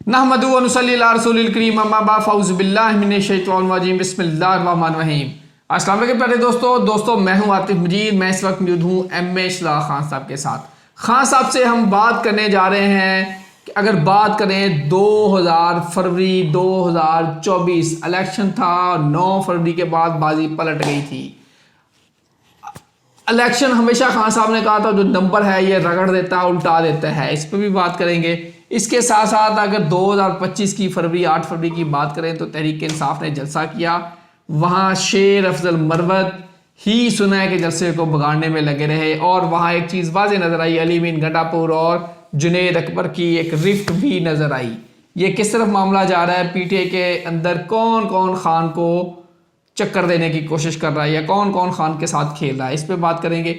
नहमदु व नुसल्ली अला रसूलिल करीम अम्मा बाद फ़ऊज़ु बिल्लाहि मिनश शैतानिर रजीम बिस्मिल्लाहिर रहमानिर रहीम। अस्सलाम वालेकुम प्यारे दोस्तों मैं हूं आतिफ मजीद। मैं इस वक्त मौजूद हूं एम.ए. शहजाद खान साहब के साथ। खान साहब से हम बात करने जा रहे हैं कि अगर बात करें 2000 फरवरी 2024 इलेक्शन था, 9 फरवरी के बाद बाजी पलट गई थी। इलेक्शन हमेशा खान साहब ने कहा था जो नंबर है ये रगड़ देता है, उल्टा देता है, इस पर भी बात करेंगे। इसके साथ साथ अगर 2025 की फरवरी 8 फरवरी की बात करें तो तहरीक इंसाफ ने जलसा किया। वहाँ शेर अफजल मरवत ही सुना है कि जलसे को बिगाड़ने में लगे रहे और वहाँ एक चीज़ वाज़ेह नज़र आई, अली मीन गंडापुर और जुनेद अकबर की एक रिफ्ट भी नज़र आई। ये किस तरफ मामला जा रहा है, पीटीआई के अंदर कौन कौन खान को चक्कर देने की कोशिश कर रहा है या कौन कौन खान के साथ खेल रहा है, इस पर बात करेंगे।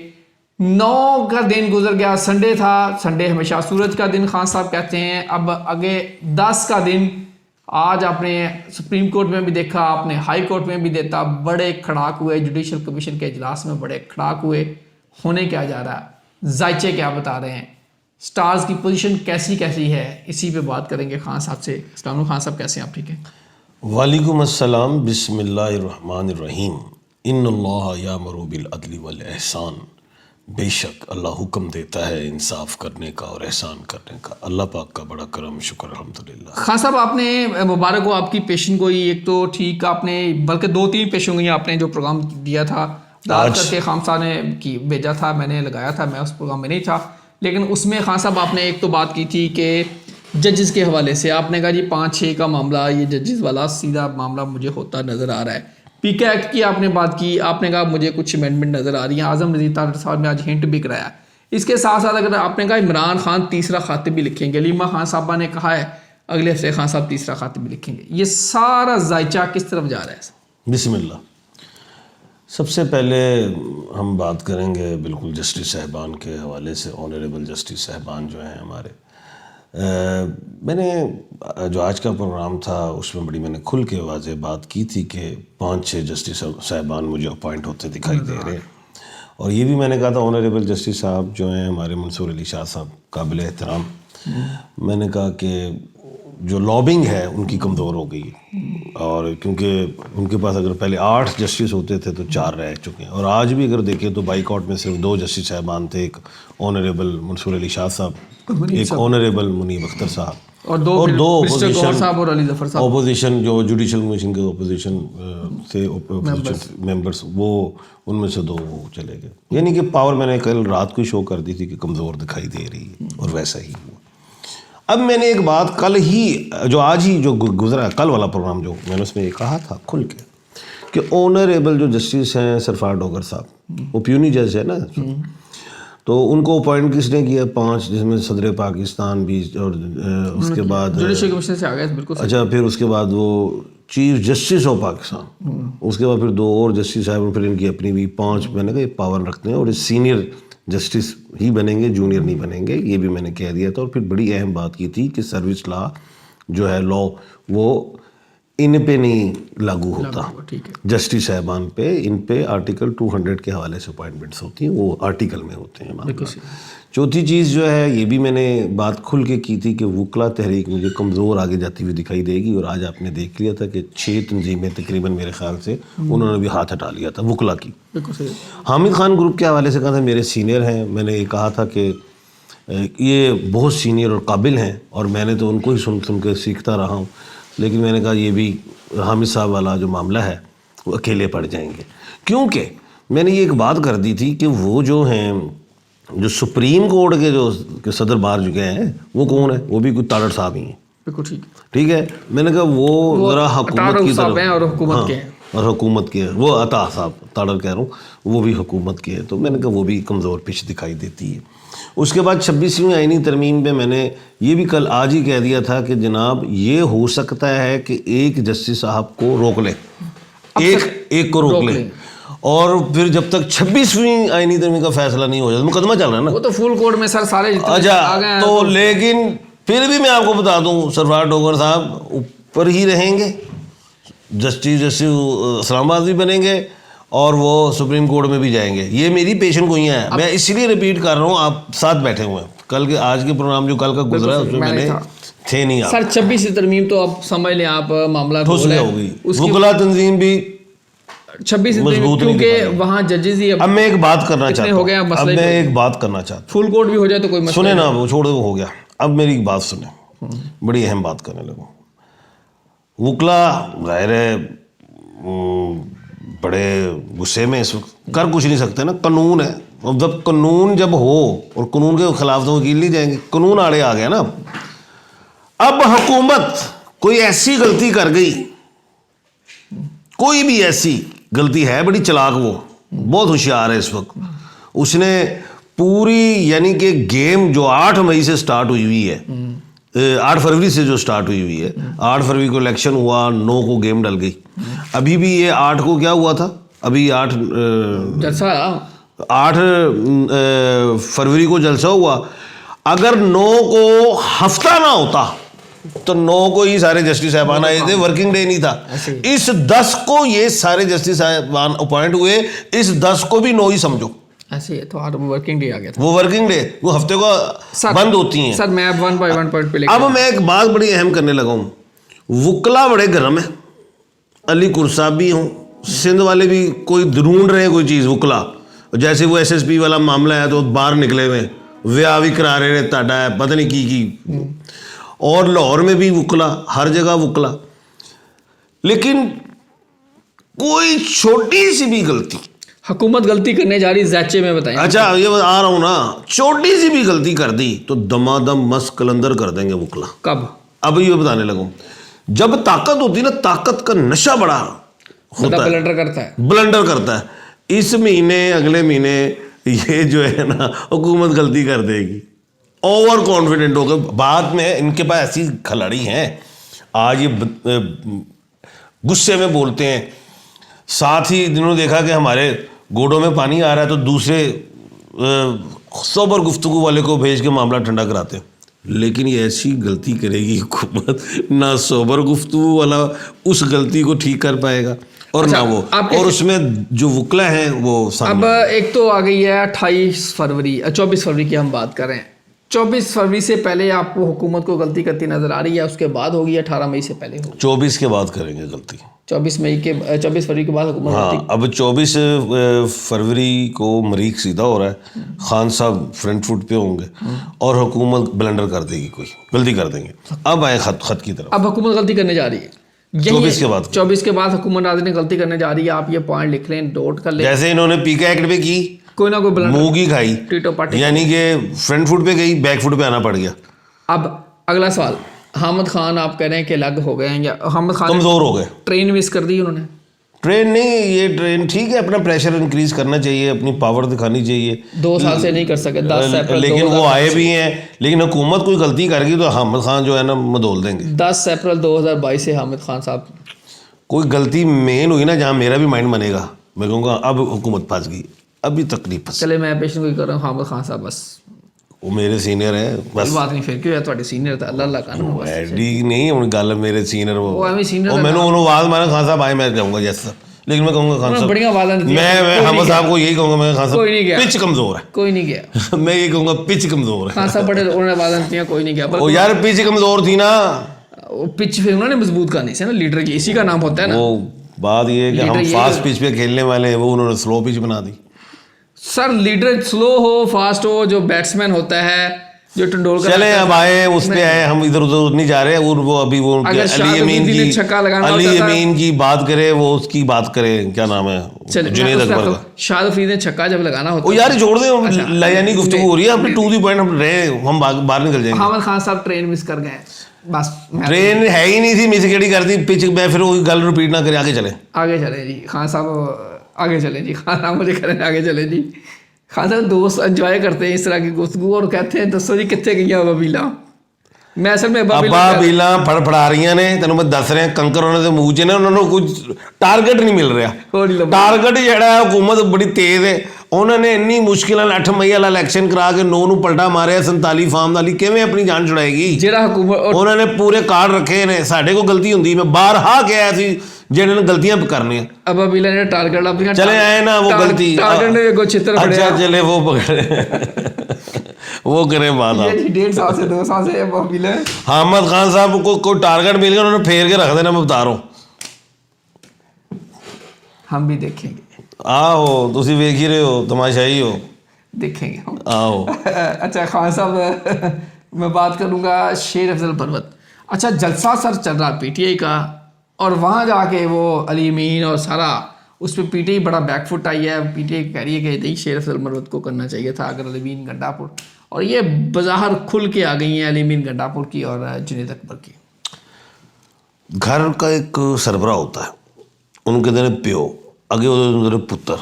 9 का दिन गुजर गया, संडे था। संडे हमेशा सूरज का दिन खान साहब कहते हैं। अब आगे 10 का दिन, आज आपने सुप्रीम कोर्ट में भी देखा, आपने हाई कोर्ट में भी देखा, बड़े खड़ाक हुए जुडिशल कमीशन के इजलास में, बड़े खड़ाक हुए। होने क्या जा रहा है, जायचे क्या बता रहे हैं, स्टार्स की पोजीशन कैसी कैसी है, इसी पे बात करेंगे खान साहब से। अस्सलाम खान साहब, कैसे हैं आप? ठीक है, वालेकुम अस्सलाम। बिस्मिल्लाहिर्रहमानिर्रहीम। इन्नल्लाह यामुरु बिल अदली वल एहसान। बेशक अल्लाह हुक्म देता है इंसाफ करने का और एहसान करने का। अल्लाह पाक का बड़ा करम, शुक्र अल्हम्दुलिल्लाह। खान साहब, आपने मुबारक हो आपकी पेशन गोई। एक तो ठीक आपने, बल्कि 2-3 पेशन गोई आपने जो प्रोग्राम दिया था दाद करके खान साहब ने की भेजा था, मैंने लगाया था, मैं उस प्रोग्राम में नहीं था। लेकिन उसमें खान साहब आपने एक तो बात की थी कि जजेस के हवाले से आपने कहा जी 5-6 का मामला, ये जजेस वाला सीधा मामला मुझे होता नज़र आ रहा है। पीके एक्ट की आपने बात की, आपने कहा मुझे कुछ अमेंडमेंट नज़र आ रही हैं। आज़म नज़ीर तारड़ साहब ने आज हिंट भी कराया। इसके साथ साथ अगर आपने कहा इमरान खान तीसरा खातिब भी लिखेंगे, अलीमा खान साहबा ने कहा है अगले हफ्ते खान साहब तीसरा खातिब भी लिखेंगे। ये सारा जायचा किस तरफ जा रहा है? बिस्मिल्लाह। सबसे पहले हम बात करेंगे बिल्कुल जस्टिस साहिबान के हवाले से। ऑनरेबल जस्टिस साहिबान जो हैं हमारे, मैंने जो आज का प्रोग्राम था उसमें बड़ी मैंने खुल के वाज़ेह बात की थी कि 5-6 जस्टिस साहिबान मुझे अपॉइंट होते दिखाई दे रहे हैं। और ये भी मैंने कहा था ऑनरेबल जस्टिस साहब जो हैं हमारे मंसूर अली शाह साहब, काबिल एहतराम। मैंने कहा कि जो लॉबिंग है उनकी कमज़ोर हो गई, और क्योंकि उनके पास अगर पहले 8 जस्टिस होते थे तो 4 रह चुके हैं। और आज भी अगर देखें तो बाईकॉट में सिर्फ 2 जस्टिस साहबान थे, एक ऑनरेबल मंसूर अली शाह साहब, एक ऑनरेबल मुनीब अख्तर साहब, और दो अपोजिशन जो जुडिशल कमीशन के अपोजिशन थे मेंबर्स, वो उनमें से 2 वो चले गए। यानी कि पावर मैंने कल रात को शो कर दी थी कि कमज़ोर दिखाई दे रही है, और वैसा ही हुआ। अब मैंने एक बात कल ही, जो आज ही जो गुजरा कल वाला प्रोग्राम, जो मैंने उसमें ये कहा था खुल के कि ऑनरेबल जो जस्टिस हैं सरफराज डोगर साहब, वो प्यूनी जज है ना, तो उनको अपॉइंट किसने किया? 5, जिसमें सदर पाकिस्तान भी, और उसके बाद जुडिशल कमीशन से आ गए, बिल्कुल। अच्छा, फिर उसके बाद वो चीफ जस्टिस ऑफ पाकिस्तान, उसके बाद फिर 2 और जस्टिस साहब, फिर इनकी अपनी भी 5 मैंने कहा ये पावर रखते हैं, और ये सीनियर जस्टिस ही बनेंगे, जूनियर नहीं बनेंगे, ये भी मैंने कह दिया था। और फिर बड़ी अहम बात की थी कि सर्विस लॉ जो है, लॉ वो इन पे नहीं लागू होता, जस्टिस साहबान पे, इन पे आर्टिकल 200 के हवाले से अपॉइंटमेंट्स होती हैं, वो आर्टिकल में होते हैं। चौथी चीज़ जो है, ये भी मैंने बात खुल के की थी कि वकला तहरीक मुझे कमज़ोर आगे जाती हुई दिखाई देगी। और आज आपने देख लिया था कि 6 तंजीमें तकरीबन मेरे ख्याल से उन्होंने भी हाथ हटा लिया था वकला की। हामिद खान ग्रुप के हवाले से कहा था, मेरे सीनियर हैं, मैंने ये कहा था कि ये बहुत सीनियर और काबिल हैं, और मैंने तो उनको ही सुन के सीखता रहा हूँ। लेकिन मैंने कहा ये भी हामिद साहब वाला जो मामला है वो अकेले पड़ जाएंगे, क्योंकि मैंने ये एक बात कर दी थी कि वो जो हैं, जो सुप्रीम कोर्ट के जो सदर बार जो गए हैं, वो कौन है? वो भी कोई तारड़ साहब ही हैं। बिल्कुल ठीक है। मैंने कहा वो ज़रा हुकूमत की तरफ, और हुकूमत के हैं, और हुकूमत के, वो अता साहब तारड़ कह रहा हूँ, वो भी हुकूमत के हैं। तो मैंने कहा वो भी कमज़ोर पिच दिखाई देती है। उसके बाद 26वीं आईनी तरमीम पे मैंने ये भी कल आज ही कह दिया था कि जनाब ये हो सकता है कि एक जस्टिस साहब को रोक लें, एक को रोक लें, और फिर जब तक 26वीं आईनी तरमीम का फैसला नहीं हो जाता, मुकदमा चल रहा है ना, वो तो फुल कोर्ट में सर सारे अच्छा तो। लेकिन फिर भी मैं आपको बता दूं, सरफराज डोगर साहब ऊपर ही रहेंगे, जस्टिस इस्लामाबाद भी बनेंगे, और वो सुप्रीम कोर्ट में भी जाएंगे। ये मेरी पेशन गोइयाँ हैं। मैं इसलिए रिपीट कर रहा हूँ, आप साथ बैठे हुए हैं। कल के आज के प्रोग्राम जो कल का गुजरा है उसमें मैंने थे नहीं आप। सर 26 तरमीम तो अब समझ लें आप मामला ठोस गोल है। होगी उसकी वकला तंजीम भी 26 मजबूत नहीं क्योंकि दिखाई। वहाँ जजेस ही अब मैं एक बात करना चाहता हो गया हूँ, अब मसला ही मैं कोई एक बात करना चाहता फुल कोर्ट भी हो जाए तो कोई हूँ, मसला सुने नहीं। ना, वो छोड़ दो, वो हो गया। अब मेरी एक बात सुने, बड़ी अहम बात करने लगूँ। वकला जाहिर है बड़े गुस्से में इस वक्त, कर कुछ नहीं सकते ना, कानून है, और जब कानून जब हो और कानून के खिलाफ तो वकील नहीं जाएंगे, कानून आड़े आ गया ना। अब हुकूमत कोई ऐसी गलती कर गई, कोई भी ऐसी गलती है, बड़ी चालाक, वो बहुत होशियार है इस वक्त, उसने पूरी यानी कि गेम जो 8 मई से स्टार्ट हुई हुई है, 8 फरवरी से जो स्टार्ट हुई हुई है, 8 फरवरी को इलेक्शन हुआ, 9 को गेम डल गई, अभी भी ये 8 को क्या हुआ था, अभी 8 फरवरी को जलसा हुआ। अगर 9 को हफ्ता ना होता तो 9 को ही सारे जस्टिस साहबान आए थे, वर्किंग डे नहीं था। इस 10 को ये सारे जस्टिस साहबान अपॉइंट हुए, इस 10 को भी 9 ही समझो, ऐसे ही है, तो 8 वर्किंग डे आ गया था। वो वर्किंग डे, वो हफ्ते को बंद होती हैं। सर मैं अब 1 बाय 1 पॉइंट पे लेके अब मैं एक बात बड़ी अहम करने लगा हूँ, वकला बड़े गर्म है, अली कुरसाब भी हूँ, सिंध वाले भी कोई ढूंढ रहे हैं कोई चीज़, वकला जैसे वो SSP वाला मामला है तो बाहर निकले हुए, व्याह भी करा रहे ताडा है, पता नहीं की। और लाहौर में भी वकला, हर जगह वकला, लेकिन कोई छोटी सी भी गलती, हुकूमत गलती करने जा रही ज़ाचे में बताएं। अच्छा ये आ रहा हूँ ना, छोटी सी भी गलती कर दी तो दमादम मस्त कलंदर कर देंगे वकला। कब? अब ये बताने लगूँ, जब ताकत होती है ना, ताकत का नशा बड़ा होता है, ब्लंडर करता है, ब्लंडर करता है। इस महीने अगले महीने ये जो है ना हुकूमत गलती कर देगी, ओवर कॉन्फिडेंट होकर। बाद में इनके पास ऐसी खिलाड़ी हैं, आज ये गुस्से में बोलते हैं, साथ ही जिन्होंने देखा कि हमारे गोडों में पानी आ रहा है तो दूसरे सोबर गुफ्तगू वाले को भेज के मामला ठंडा कराते हैं। लेकिन ये ऐसी गलती करेगी हुकूमत, ना सोबर गुफ्तगू वाला उस गलती को ठीक कर पाएगा और अच्छा, ना वो, और उसमें जो वकला हैं वो अब एक तो आ गई है 24 फरवरी की हम बात कर रहे हैं। 24 फरवरी से पहले आपको हुकूमत को गलती करती नजर आ रही है, उसके बाद होगी, 18 मई से पहले होगी? 24 के बाद करेंगे गलती, 24 फरवरी के बाद हुकूमत हाँ। अब 24 फरवरी को मरीक सीधा हो रहा है, खान साहब फ्रंट फुट पे होंगे और हुकूमत ब्लंडर कर देगी, कोई गलती कर देंगे। अब आए खत की तरफ, अब हुकूमत गलती करने जा रही है 24 के बाद हुकूमत ने गलती करने जा रही है। आप ये पॉइंट लिख लें, नोट कर लें। जैसे इन्होंने पीके एक्ट पे की, कोई ना कोई मुंह की खाई, टीटो पार्टी, यानी कि फ्रंट फुट पे गई, बैक फुट पे आना पड़ गया। अब अगला सवाल, हामिद खान आप कह रहे हैं कि अलग हो गए हैं, या हामिद खान कमजोर हो गए? ट्रेन मिस कर दी उन्होंने? ट्रेन नहीं, ये ट्रेन ठीक है, अपना प्रेशर इंक्रीज करना चाहिए, अपनी पावर दिखानी चाहिए। 2 साल से नहीं कर सके, 10 अप्रैल, लेकिन वो आए भी हैं, लेकिन हुकूमत कोई गलती करेगी तो हामिद खान जो है ना मदोल देंगे। 10 अप्रैल 2022 से हामिद खान साहब, कोई गलती मेन हुई ना जहाँ मेरा भी माइंड बनेगा, मैं कहूँगा अब हुकूमत फंस गई, अभी तकलीफ फंस। चले मैं पेशन कोई कर रहा हूँ, हामिद खान साहब बस वो मेरे सीनियर है, बस बात नहीं, फिर क्यों है ਤੁਹਾਡੇ सीनियर था, अल्लाह अल्लाह कानून बस एडी नहीं उन गल मेरे सीनियर वो एवं सीनियर और मैंने उन्होंने आवाज मारा खान साहब आए, मैं कहूँगा जैसा, लेकिन मैं कहूँगा खान साहब, बढ़िया आवाज़ दी, मैं हामिद साहब को यही कहूँगा, मैं खान कोई नहीं साहब गया, पिच कमजोर है, कोई नहीं गया, मैं ये कहूँगा पिच कमजोर है। खान साहब बड़े उन्होंने आवाज़ दी, कोई नहीं गया। ओ यार पिच कमजोर थी ना, वो पिच फिर उन्होंने मजबूत करनी से ना, लीडर की इसी का नाम होता है ना। वो बात ये है कि हम फास्ट पिच पे खेलने वाले हैं, वो उन्होंने स्लो पिच बना दी। सर लीडर स्लो हो फास्ट हो, जो बैट्समैन होता है, जो तेंदुलकर, चले अब आए उस पे आए, हम इधर उधर नहीं जा रहे हैं। वो अभी वो अली अमीन की बात करें, वो उसकी बात करें, क्या नाम है, जुनैद अकबर का। शाहिद अफरीदी ने छक्का जब लगाना होता है, यार जोड़ दें, यानी गुफ्तगू हो रही है, अपने टू दी पॉइंट हम रहे, हम बाहर निकल जाएंगे। हामिद खान साहब ट्रेन मिस कर गए, बस ट्रेन है ही नहीं थी, मिस केड़ी कर दी पिच, मैं फिर वही गल रिपीट ना करे, आगे चले जी खान साहब, आगे चले जी खान साहब, मुझे करें आगे चले जी। खान साहब दोस्त एंजॉय करते हैं इस तरह की गुफ्तगू और कहते हैं दसो जी कितने गई बबीला। मैं असल में बबीला फड़फड़ा रही ने, तेन मैं दस रहा कंकर उन्होंने मूँह च ने, उन्होंने कुछ टारगेट नहीं मिल रहा। टारगेट जिहड़ा है हुकूमत बड़ी तेज है, उन्होंने इन्नी मुश्किल 8 मई वाला इलैक्शन करा के 9 ਨੂੰ पलटा मारिया, 47 फार्म वाली किवें अपनी जान छुड़ाएगी। ਜਿਹੜਾ हुकूमत उन्होंने पूरे कार्ड रखे ने, साढ़े को गलती होंगी, मैं बाहर हा गया थी जिन्होंने गलतियां करनी। अब बबीला ने टारगेट ला, चले आए ना वो गलती, टारगेट ने चित्र, अच्छा चले वो पकड़े वो करें बात ये आप। जी 1.5 साल से 2 साल से वो मिले हामिद खान साहब को कोई टारगेट मिल गया उन्होंने फेर के रख देना, मैं बता रहा हूँ। हम भी देखेंगे आहो तुसी वेख ही रहे हो, तमाशाई हो, देखेंगे हम। आओ। अच्छा खान साहब मैं बात करूंगा शेर अफजल बरवत। अच्छा जलसा सर चल रहा पीटीआई का और वहाँ जाके वो अली अमीन और सारा उस पर पीटीआई बड़ा बैकफुट आई है। पीटीआई कह रही है कि नहीं शेर अफजल बरवत को करना चाहिए था अगर अली अमीन गंडापुर, और ये बज़ाहिर खुल के आ गई हैं अली अमीन गंडापुर की और जुनैद अकबर की। घर का एक सरबरा होता है, उनके दिन प्यो अगे उधर पुत्र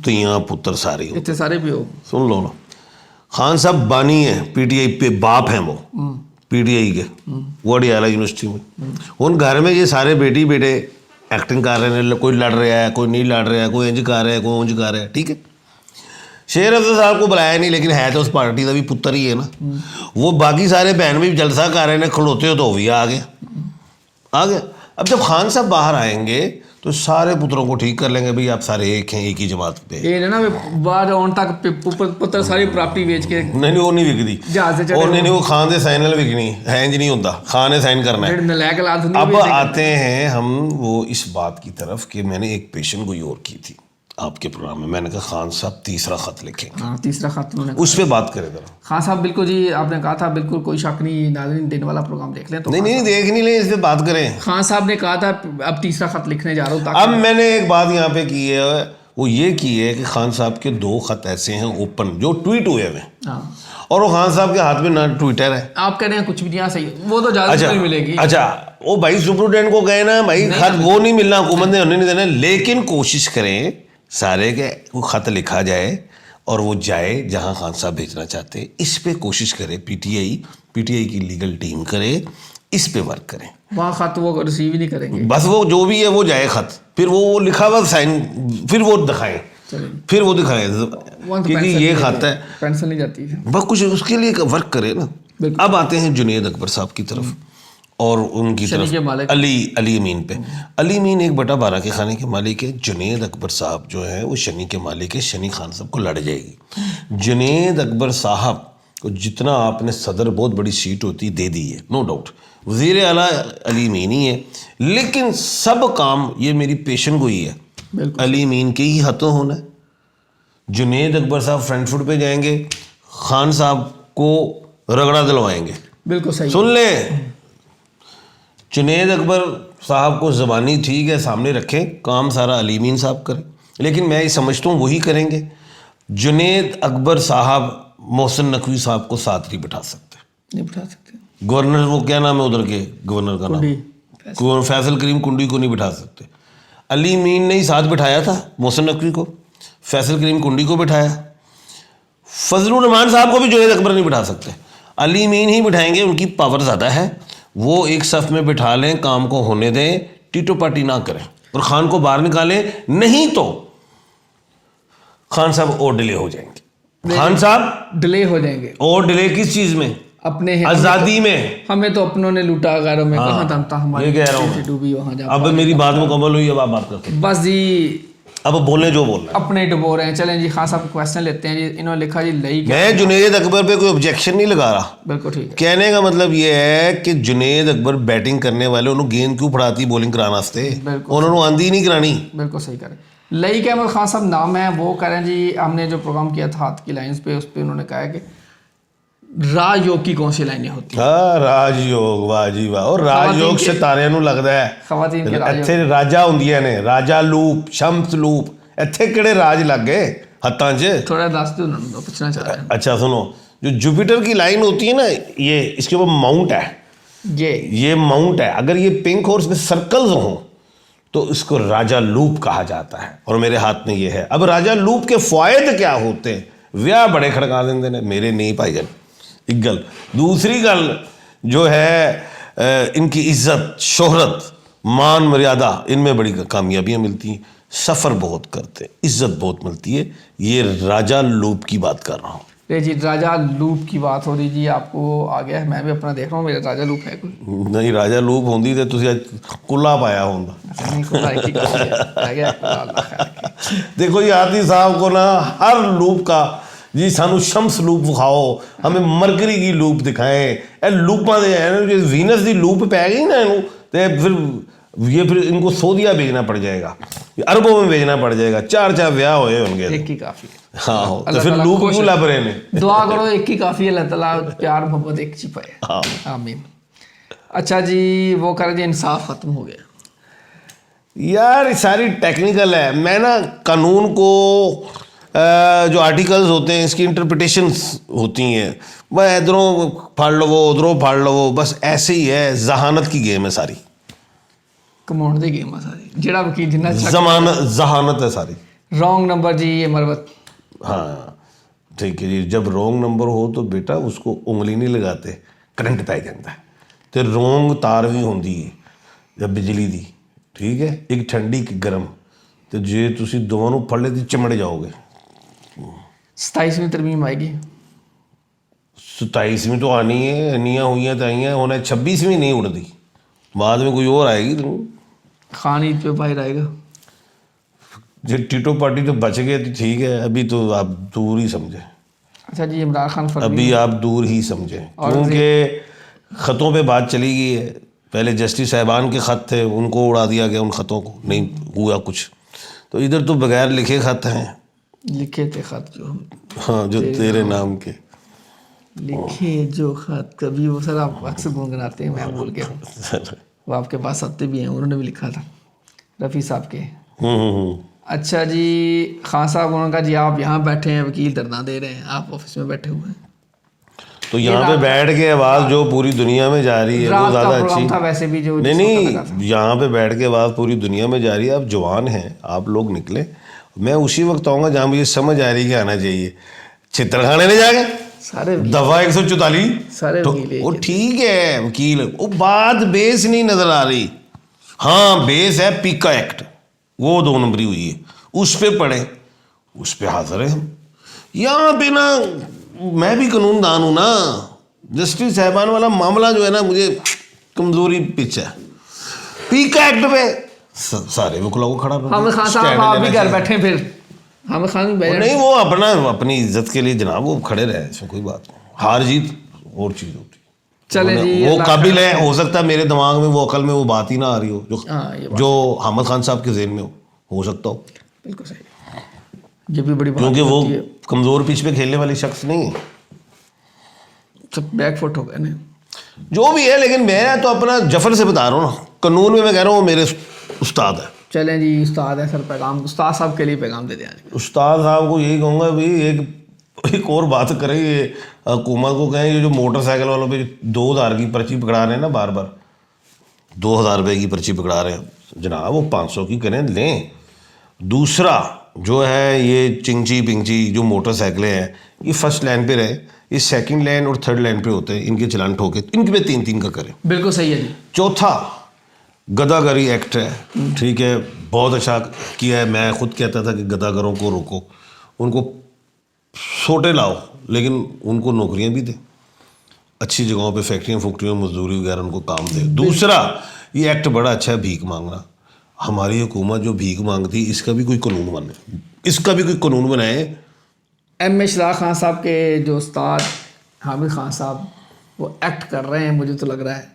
तियां पुत्र सारी हो। इतने सारे भी हो। सुन लो ना, खान साहब बानी है पीटीआई पे, बाप हैं वो पीटीआई के, वो अडियाला यूनिवर्सिटी में। उन घर में ये सारे बेटी बेटे एक्टिंग कर रहे हैं, कोई लड़ रहा है कोई नहीं लड़ रहा है, कोई इंज कर रहा है कोई उंज कर रहा है, ठीक है। शेर अफजल साहब को बुलाया नहीं, लेकिन है तो उस पार्टी का भी पुत्र ही है ना। वो बाकी सारे बहन भी जलसा कर रहे हैं, खड़ोते हो तो वो भी आ गए। अब जब खान साहब बाहर आएंगे तो सारे पुत्रों को ठीक कर लेंगे, भाई आप सारे एक हैं, एक ही जमात पे। ये ना बाहर आने तक पुत्र सारी प्रॉपर्टी बेच के नहीं वो नहीं विकती, जहाज से चढ़े और नहीं वो खान दे साइन नाल विकनी है, इंज नहीं होता, खान ने साइन करना है। नलायक लात नहीं अब बेचेगा। आते हैं हम वो इस बात की तरफ कि मैंने एक पेशन कोई और की थी आपके प्रोग्राम में, मैंने कहा खान साहब तीसरा खत लिखेंगे, हाँ तीसरा खत उन्होंने उस पर बात करें जरा। खान साहब बिल्कुल जी आपने कहा था, बिल्कुल कोई शक नहीं, नाज़रीन दिन वाला प्रोग्राम देख लें तो। नहीं देख नहीं ले, इस पर बात करें। खान साहब ने कहा था अब तीसरा खत लिखने जा रहा हूँ अब मैंने एक बात यहाँ पे की है, वो ये की है कि खान साहब के 2 खत ऐसे हैं ओपन जो ट्वीट हुए हैं, हाँ। और वो खान साहब के हाथ में ना ट्विटर है। आप कह रहे हैं कुछ भी नहीं सही, वो तो ज्यादा नहीं मिलेगी। अच्छा वो भाई सुप्रीटेंडेंट को गए ना भाई, खत वो नहीं मिलना, हुकूमत ने उन्हें नहीं देना, लेकिन कोशिश करें सारे के वो खत लिखा जाए और वो जाए जहां खान साहब भेजना चाहते हैं। इस पे कोशिश करे पीटीआई की लीगल टीम करे, इस पे वर्क करें। वहाँ खत वो रिसीव ही नहीं करेंगे, बस वो जो भी है वो जाए खत, फिर वो लिखा हुआ साइन, फिर वो दिखाएं, फिर वो दिखाएं क्योंकि ये खत है, पेंशन नहीं जाती है, बस कुछ उसके लिए वर्क करे ना। अब आते हैं जुनैद अकबर साहब की तरफ और उनकी तरफ अली अमीन पे। अली अमीन 1/12 के खाने के मालिक है। जुनैद अकबर साहब जो है वो शनी के मालिक है, शनी खान साहब को लड़ जाएगी। जुनैद अकबर साहब को जितना आपने सदर बहुत बड़ी सीट होती दे दी है, नो डाउट, वज़ीर आला अली अमीन ही है, लेकिन सब काम ये मेरी पेशन गोई है अली अमीन के ही हाथों होना है। जुनैद अकबर साहब फ्रंट पे जाएंगे, खान साहब को रगड़ा दिलवाएंगे। बिल्कुल सही, सुन ले, जुनैद अकबर साहब को ज़बानी ठीक है सामने रखें, काम सारा अली अमीन साहब करें, लेकिन मैं ये समझता हूँ वही करेंगे। जुनैद अकबर साहब मोहसिन नकवी साहब को साथ नहीं बिठा सकते, नहीं बिठा सकते। गवर्नर वो क्या नाम है उधर के गवर्नर का नाम, फैसल करीम कुंडी को नहीं बिठा सकते। अली अमीन ने ही साथ बिठाया था मोहसिन नकवी को, फैसल करीम कुंडी को बिठाया। फजलुर रहमान साहब को भी जुनैद अकबर नहीं बिठा सकते, अली अमीन ही बिठाएंगे, उनकी पावर ज़्यादा है। वो एक सफ में बिठा लें, काम को होने दें, टीटो पार्टी ना करें और खान को बाहर निकालें, नहीं तो खान साहब और डिले हो जाएंगे। खान साहब डिले हो जाएंगे, और डिले किस चीज़ में? अपने आज़ादी में। हमें तो अपनों ने लूटा, गैरों में कहाँ था हमारी, ये कह रहा हूँ डूबी वहाँ जा। अब मेरी बात मुकम्मल हुई, अब आप बात करते हैं। बस जी अब बोलने जो बोलना है। अपने डुबो रहे हैं। चलें जी खान साहब क्वेश्चन लेते हैं जी। इन्होंने लिखा जी लई, मैं जुनैद अकबर पे कोई ऑब्जेक्शन नहीं लगा रहा, बिल्कुल ठीक है। कहने का मतलब ये है कि जुनैद अकबर बैटिंग करने वाले उन्होंने गेंद क्यों फड़ाती बॉलिंग कराने वास्ते, उन्होंने आंधी नहीं करानी। बिल्कुल सही करें। लई के अहमद खान साहब नाम है, वो कह रहे हैं जी हमने जो प्रोग्राम किया था हाथ की लाइन्स पे, उस पर उन्होंने कहा है कि राजयोग की कौन सी लाइनें होती हैं? हाँ राजयोग, वाह जी वाह। और राजयोग सितारिਆਂ ਨੂੰ ਲੱਗਦਾ ਹੈ ਖਵਾਤੀਨ के राजयोग, ਇੱਥੇ ਰਾਜਾ ਹੁੰਦੀਆਂ ਨੇ, ਰਾਜਾ ਲੂਪ, ਸ਼ਮਸ ਲੂਪ, ਇੱਥੇ ਕਿਹੜੇ ਰਾਜ ਲੱਗ गए हत्ता च? थोड़ा दस दो उन्होंने पूछना चाह रहे हैं। अच्छा सुनो, जो जुपिटर की लाइन होती है ना, ये इसके ऊपर माउंट है, ये माउंट है, अगर ये पिंक और इसमें सर्कल्स हों तो इसको राजा लूप कहा जाता है, और मेरे हाथ में ये है। अब राजा लूप के फ़ायदे क्या होते हैं? विआह बड़े खड़का देंगे ने, मेरे नहीं भाईजान, एक गल। दूसरी गल जो है इनकी इज्जत, शोहरत, मान मर्यादा, इनमें बड़ी कामयाबियाँ मिलती हैं, सफ़र बहुत करते, इज्जत बहुत मिलती है। ये राजा लूप की बात कर रहा हूँ। जी राजा लूप की बात हो रही जी, आपको आ गया है, मैं भी अपना देख रहा हूँ, मेरा राजा लूप है कोई नहीं? राजा लूप होंगी तो तुझे कुल्ला पाया होंगे। देखो ये आदि साहब को ना हर लूप का जी सानू शम्स लूप विखाओ, हमें मरकरी की लूप दिखाएं। ए लूपां दे है वीनस की लूप पै गई ना इनू, तो फिर इनको सऊदिया भेजना पड़ जाएगा, अरबों में भेजना पड़ जाएगा, 4 ब्याह होए होंगे। एक ही काफी है। हाँ तो अल्लाह फिर ताला लूप खुश क्यों है। लब रहे ने? दुआ करो एक ही काफी है, अल्लाह ताला प्यार मोहब्बत एक छिपाए। हाँ। आमीन। अच्छा जी, वो कर जी इंसाफ खत्म हो गया। यार ये सारी टेक्निकल है। मैं ना कानून को जो आर्टिकल्स होते हैं इसकी इंटरप्रिटेशंस होती हैं, वह इधरों फाड़ लो वो उधरों फाड़ लो वो, बस ऐसे ही है। जहानत की गेम है सारी, कमाउंड दी गेम है सारी। जेड़ा वकील जिन्ना जहानत है सारी। रॉन्ग नंबर जी ये मरवत। हाँ ठीक है जी, जब रॉन्ग नंबर हो तो बेटा उसको उंगली नहीं लगाते, करंट पै जाता है। तो रॉन्ग तार भी होंगी है जब बिजली दी, ठीक है, एक ठंडी एक गर्म, तो जे तुसी दोवां नूं फड़ ले तो चिमड़ जाओगे। 27वीं तरमीम आएगी। 27वीं तो आनी है, इन्नियां हुई तो आई होना, 26वीं नहीं उड़ती, बाद में कोई और आएगी। तुम खान ईद पे बाहर आएगा। जो टीटो पार्टी तो बच गए तो ठीक है, अभी तो आप दूर ही समझे। अच्छा जी, इमरान खान अभी आप दूर ही समझे, क्योंकि ख़तों पे बात चली गई है। पहले जस्टिस साहिबान के ख़त थे, उनको उड़ा दिया गया, उन ख़तों को नहीं हुआ कुछ। तो इधर तो बगैर लिखे ख़त हैं, लिखे थे खत जो, हाँ, जो तेरे नाम के लिखे जो खत कभी, वो सर आप अक्सर गुनगुनाते हैं, मैं भूल गया हूँ। वो आपके पास आते भी हैं, उन्होंने भी लिखा था, रफ़ी साहब के। अच्छा जी, खान साहब उन्होंने कहा जी आप यहाँ बैठे हैं, वकील धरना दे रहे हैं, आप ऑफिस में बैठे हुए हैं। तो यहाँ पे बैठ के आवाज़ जो पूरी दुनिया में जा रही है वो ज़्यादा अच्छी था वैसे भी जो नहीं, यहाँ पे बैठ के आवाज़ पूरी दुनिया में जा रही है। आप जवान हैं, आप लोग निकले, मैं उसी वक्त आऊँगा जहाँ मुझे समझ आ रही है कि आना चाहिए। चित्रखाने में जाके सारे दफा 144 सारे तो वो ठीक है वकील, वो बात बेस नहीं नजर आ रही। हाँ बेस है पीका एक्ट, वो 2 नंबरी हुई है, उस पे पढ़े, उस पे हाजिर है हम। यहाँ पे ना मैं भी कानूनदान हूँ ना, जस्टिस साहिबान वाला मामला जो है ना, मुझे कमजोरी पिच है। पीका एक्ट पे सारे वकीलों को खड़ा हम खान साहब आप भी घर बैठे, फिर हम खान नहीं, वो अपनी इज्जत के लिए जनाब वो खड़े रहे, इसमें कोई बात नहीं, हार जीत और चीज़ होती है। चले जी, वो काबिल है, हो सकता है मेरे दिमाग में वो अकल में वो बात ही ना आ रही हो जो हामिद खान साहब के ज़हन में हो सकता हो। बिल्कुल सही, ये भी बड़ी बात, क्योंकि वो कमज़ोर पिच पे खेलने वाली शख्स नहीं है, सब बैकफुट हो गए ना, जो भी है। लेकिन मैं तो अपना जफर से बता रहा हूँ ना, कानून में मैं कह रहा हूँ मेरे उस्ताद है। चलें जी, उस्ताद है सर, पैगाम उस्ताद साहब के लिए पैगाम दे दें आज। उस्ताद साहब को यही कहूँगा भाई, एक और बात करें, ये हुकूमत को कहें, ये जो मोटरसाइकिल वालों पे 2000 की पर्ची पकड़ा रहे हैं ना, बार बार 2000 रुपये की पर्ची पकड़ा रहे हैं जनाब, वो 500 की करें, लें। दूसरा जो है ये चिंची पिंची जो मोटरसाइकिलें हैं, ये फर्स्ट लाइन पे रहे, ये सेकंड लाइन और थर्ड लाइन पे होते हैं, इनके चलान ठोके, इनके पे 3-3 का करें। बिल्कुल सही है जी। चौथा गदागरी एक्ट है, ठीक है, बहुत अच्छा किया है। मैं खुद कहता था कि गदागरों को रोको, उनको सोटे लाओ, लेकिन उनको नौकरियां भी दें, अच्छी जगहों पे फैक्ट्रियाँ फैक्ट्रियों मजदूरी वगैरह उनको काम दे। दूसरा ये एक्ट बड़ा अच्छा है, भीख मांगना। हमारी हुकूमत जो भीख मांगती, इसका भी कोई कानून बने, इसका भी कोई कानून बनाए। M.A. शराह खान साहब के जो उस्ताद हामिद खान साहब वो एक्ट कर रहे हैं, मुझे तो लग रहा है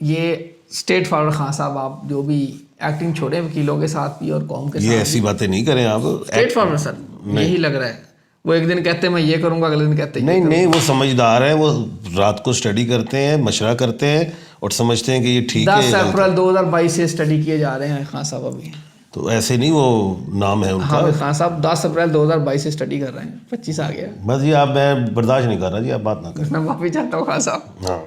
ये स्ट्रेट फॉरवर्ड। खान साहब आप जो भी एक्टिंग छोड़े, वकीलों के साथ भी और कौम के साथ, ये ऐसी बातें नहीं करें आप। स्ट्रेट फॉरवर्ड सर, यही लग रहा है। वो एक दिन कहते हैं मैं ये करूँगा, अगले दिन कहते हैं नहीं, वो समझदार है, वो रात को स्टडी करते हैं, मशवरा करते हैं और समझते हैं कि ये ठीक है। 10 अप्रैल 2022 से स्टडी किए जा रहे हैं खान साहब अभी, तो ऐसे नहीं, वो नाम है उनका। हाँ खान साहब 10 अप्रैल 2022 से स्टडी कर रहे हैं, 25 आ गया। बस ये आप, मैं बर्दाश्त नहीं कर रहा जी, आप बात ना करें। मैं माफ़ी चाहता हूँ खान साहब। हाँ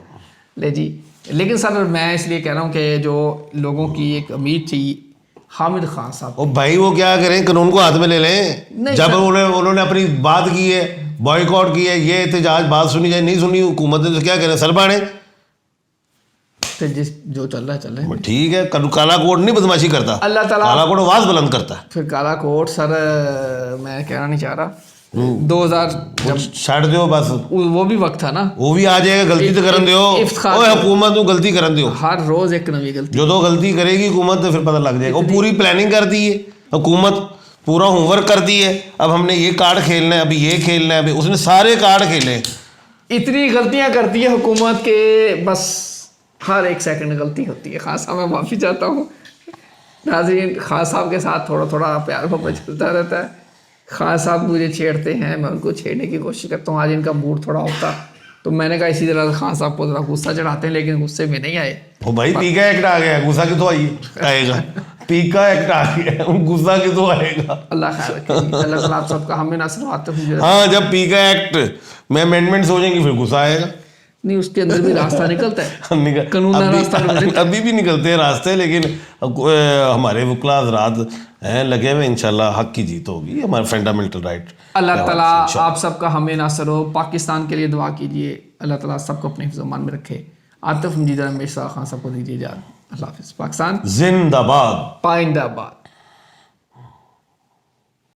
ले जी, लेकिन सर मैं इसलिए कह रहा हूँ कि जो लोगों की एक उम्मीद थी हामिद खान साहब, और भाई वो क्या करें, कानून को हाथ में ले लें। जब उन्होंने अपनी बात की है, बॉयकॉट की है, ये एहतजाज बात सुनी जाए, नहीं सुनी हुकूमत ने, तो क्या करें, सर बाड़े। तो जिस जो चल रहा है चल रहा है, ठीक है, काला कोट नहीं बदमाशी करता, अल्लाह ताला काला कोट आवाज बुलंद करता है। फिर काला कोट सर मैं कहना नहीं चाह रहा, 2000 जब छड़ दो बस, वो भी वक्त था ना, वो भी आ जाएगा, गलती तो करन दियो, हुकूमत को गलती करन दियो, हर रोज एक नवी गलती, जो दो गलती करेगी हुकूमत तो फिर पता लग जाएगा। वो पूरी प्लानिंग कर दी है हुकूमत, पूरा होमवर्क कर दिए, अब हमने ये कार्ड खेलना है, अभी ये खेलना है, अभी उसने सारे कार्ड खेले। इतनी गलतियां करती है हुकूमत के, बस हर एक सेकंड गलती होती है। खान साहब मैं माफ़ी चाहता हूँ नाज़रीन, खान साहब के साथ थोड़ा थोड़ा प्यार मोहब्बत चलता रहता है। खान साहब मुझे छेड़ते हैं, मैं उनको छेड़ने की कोशिश करता हूँ। आज इनका मूड थोड़ा होता तो मैंने कहा इसी तरह खान साहब को थोड़ा गुस्सा चढ़ाते हैं, लेकिन गुस्से में नहीं आए। ओ भाई पीका एक्ट आ गया, गुस्सा कितों आएगा? पीका एक्ट आ गया, गुस्सा कितों आएगा? अल्लाह खैर रखे, अल्लाह ताला आप सबका हमें नासिर आते हुए। हाँ, जब पीका एक्ट में अमेंडमेंट सोचेंगे फिर गुस्सा आएगा। नहीं, उसके अंदर भी रास्ता निकलता है, कानून रास्ता अभी भी निकलते हैं रास्ते, लेकिन हमारे वकला हज़रात हैं लगे हुए, इंशाल्लाह हक की जीत होगी, हमारा फंडामेंटल राइट। अल्लाह ताला आप सबका हमें नासिर हो। पाकिस्तान के लिए दुआ कीजिए, अल्लाह ताला सबको अपने हिफ्ज़-ओ-मान में रखे। आतिफ मजीद रमेश खान सबको दीजिए इजाज़त। अल्लाह हाफ़िज़। पाकिस्तान जिंदाबाद। पाइंदाबाद।